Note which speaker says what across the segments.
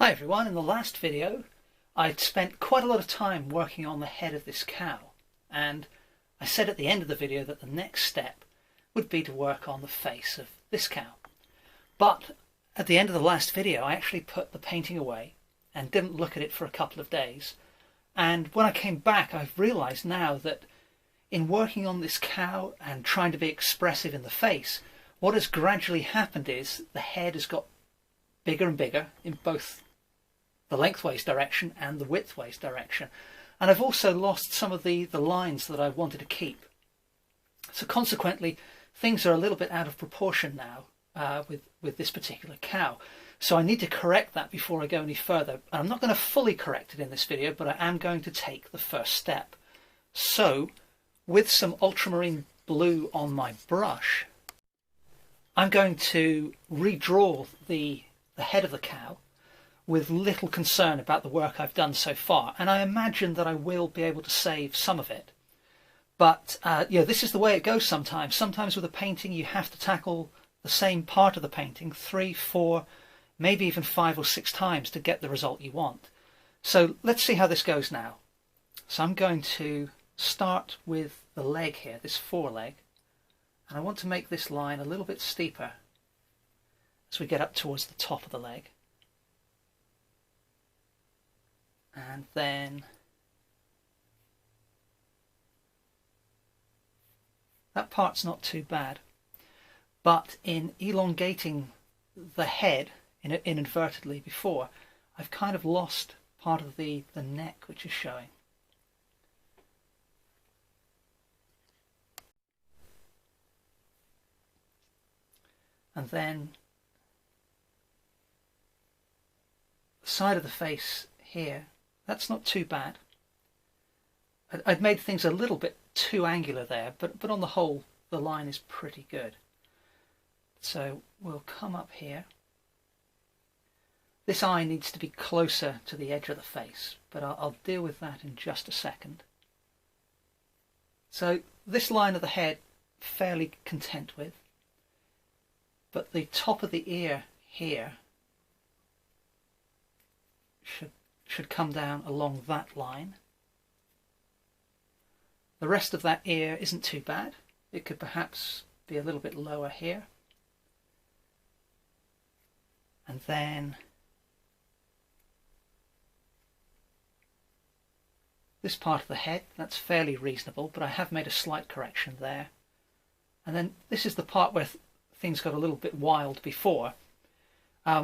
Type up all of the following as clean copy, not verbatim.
Speaker 1: Hi everyone, in the last video I'd spent quite a lot of time working on the head of this cow, and I said at the end of the video that the next step would be to work on the face of this cow. But at the end of the last video I actually put the painting away and didn't look at it for a couple of days, and when I came back I've realised now that in working on this cow and trying to be expressive in the face, what has gradually happened is the head has got bigger and bigger in both the lengthways direction and the widthways direction, and I've also lost some of the lines that I wanted to keep. So consequently things are a little bit out of proportion now with this particular cow, so I need to correct that before I go any further. I'm not going to fully correct it in this video, but I am going to take the first step. So with some ultramarine blue on my brush, I'm going to redraw the head of the cow with little concern about the work I've done so far, and I imagine that I will be able to save some of it. But this is the way it goes sometimes. Sometimes with a painting you have to tackle the same part of the painting 3, 4, maybe even 5 or 6 times to get the result you want. So let's see how this goes now. So I'm going to start with the leg here, this foreleg, and I want to make this line a little bit steeper as we get up towards the top of the leg. And then that part's not too bad, but in elongating the head inadvertently before, I've kind of lost part of the neck which is showing. And then the side of the face here, that's not too bad. I'd made things a little bit too angular there, but on the whole the line is pretty good. So we'll come up here. This eye needs to be closer to the edge of the face, but I'll deal with that in just a second. So this line of the head, fairly content with, but the top of the ear here should come down along that line. The rest of that ear isn't too bad. It could perhaps be a little bit lower here. And then this part of the head, that's fairly reasonable, but I have made a slight correction there. And then this is the part where things got a little bit wild before.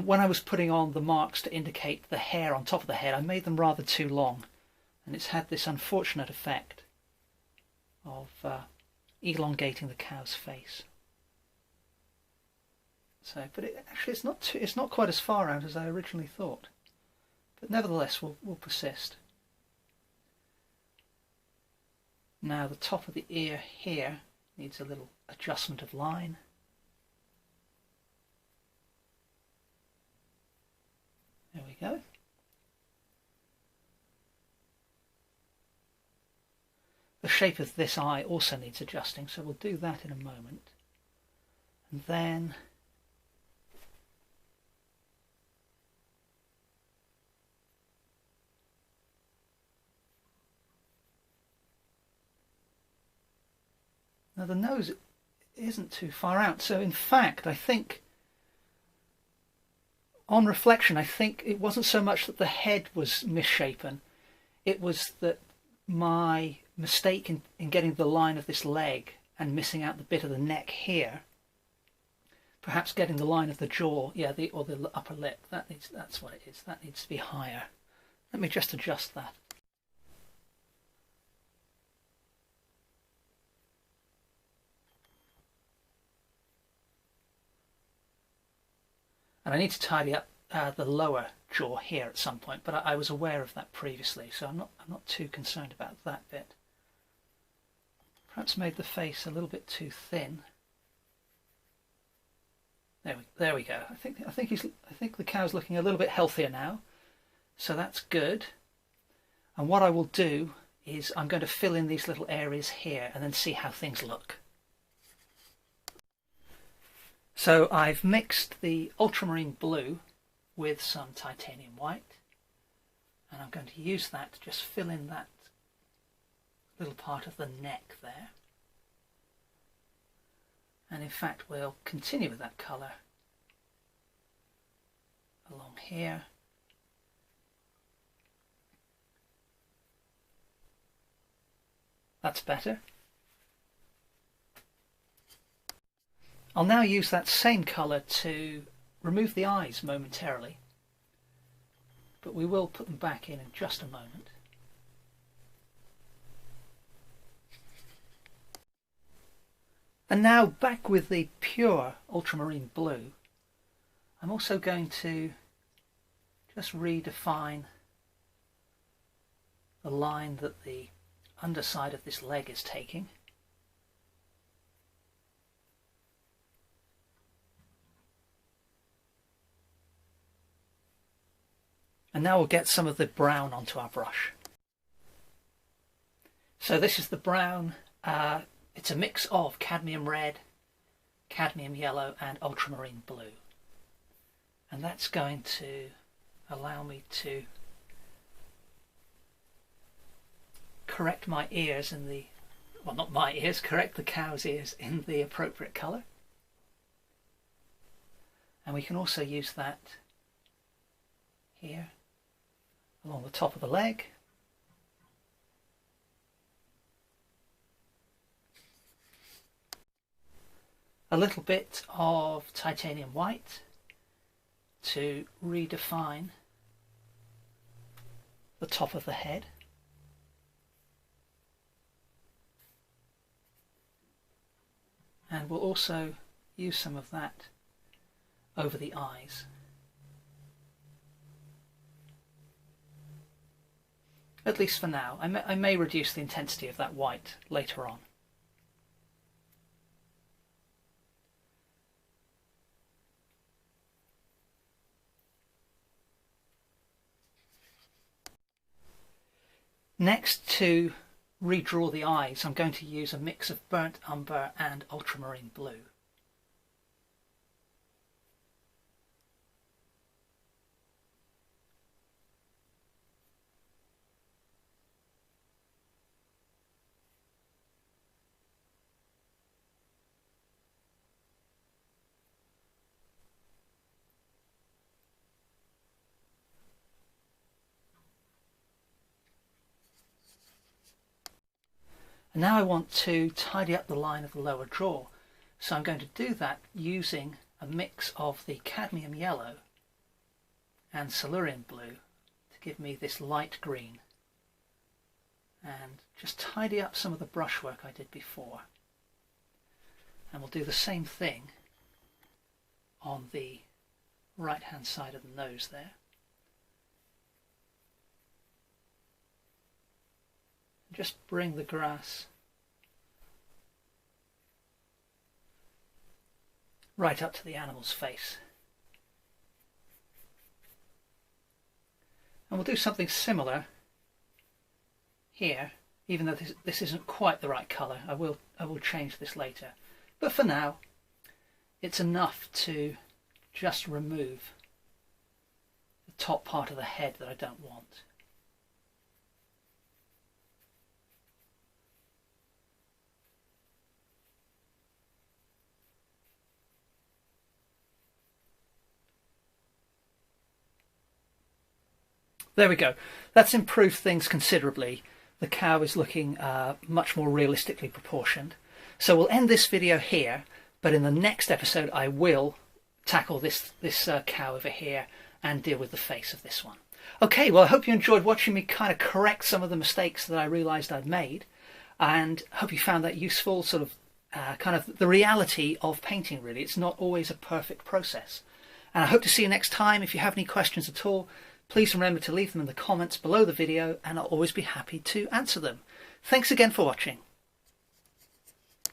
Speaker 1: When I was putting on the marks to indicate the hair on top of the head, I made them rather too long, and it's had this unfortunate effect of elongating the cow's face. So, but actually it's not quite as far out as I originally thought, but nevertheless we'll persist. Now the top of the ear here needs a little adjustment of line. There we go. The shape of this eye also needs adjusting, so we'll do that in a moment. And then now the nose isn't too far out, so in fact I think on reflection, I think it wasn't so much that the head was misshapen, it was that my mistake in getting the line of this leg and missing out the bit of the neck here, perhaps getting the line of the jaw, or the upper lip, that's what it is, that needs to be higher. Let me just adjust that. And I need to tidy up the lower jaw here at some point, but I was aware of that previously, so I'm not too concerned about that bit. Perhaps made the face a little bit too thin. There we go. I think the cow's looking a little bit healthier now, so that's good. And what I will do is I'm going to fill in these little areas here and then see how things look. So I've mixed the ultramarine blue with some titanium white, and I'm going to use that to just fill in that little part of the neck there. And in fact we'll continue with that colour along here. That's better. I'll now use that same colour to remove the eyes momentarily, but we will put them back in just a moment. And now back with the pure ultramarine blue, I'm also going to just redefine the line that the underside of this leg is taking. And now we'll get some of the brown onto our brush. So this is the brown. It's a mix of cadmium red, cadmium yellow and ultramarine blue. And that's going to allow me to correct my ears in the, well, not my ears, correct the cow's ears in the appropriate colour. And we can also use that here along the top of the leg. A little bit of titanium white to redefine the top of the head. And we'll also use some of that over the eyes. At least for now. I may reduce the intensity of that white later on. Next, to redraw the eyes, I'm going to use a mix of burnt umber and ultramarine blue. And now I want to tidy up the line of the lower jaw. So I'm going to do that using a mix of the cadmium yellow and Silurian blue to give me this light green. And just tidy up some of the brushwork I did before. And we'll do the same thing on the right hand side of the nose there. Just bring the grass right up to the animal's face. And we'll do something similar here, even though this isn't quite the right colour. I will change this later. But for now, it's enough to just remove the top part of the head that I don't want. There we go. That's improved things considerably. The cow is looking much more realistically proportioned. So we'll end this video here, but in the next episode I will tackle this cow over here and deal with the face of this one. Okay, well I hope you enjoyed watching me kind of correct some of the mistakes that I realised I'd made, and hope you found that useful, sort of kind of the reality of painting really. It's not always a perfect process. And I hope to see you next time. If you have any questions at all, please remember to leave them in the comments below the video and I'll always be happy to answer them. Thanks again for watching.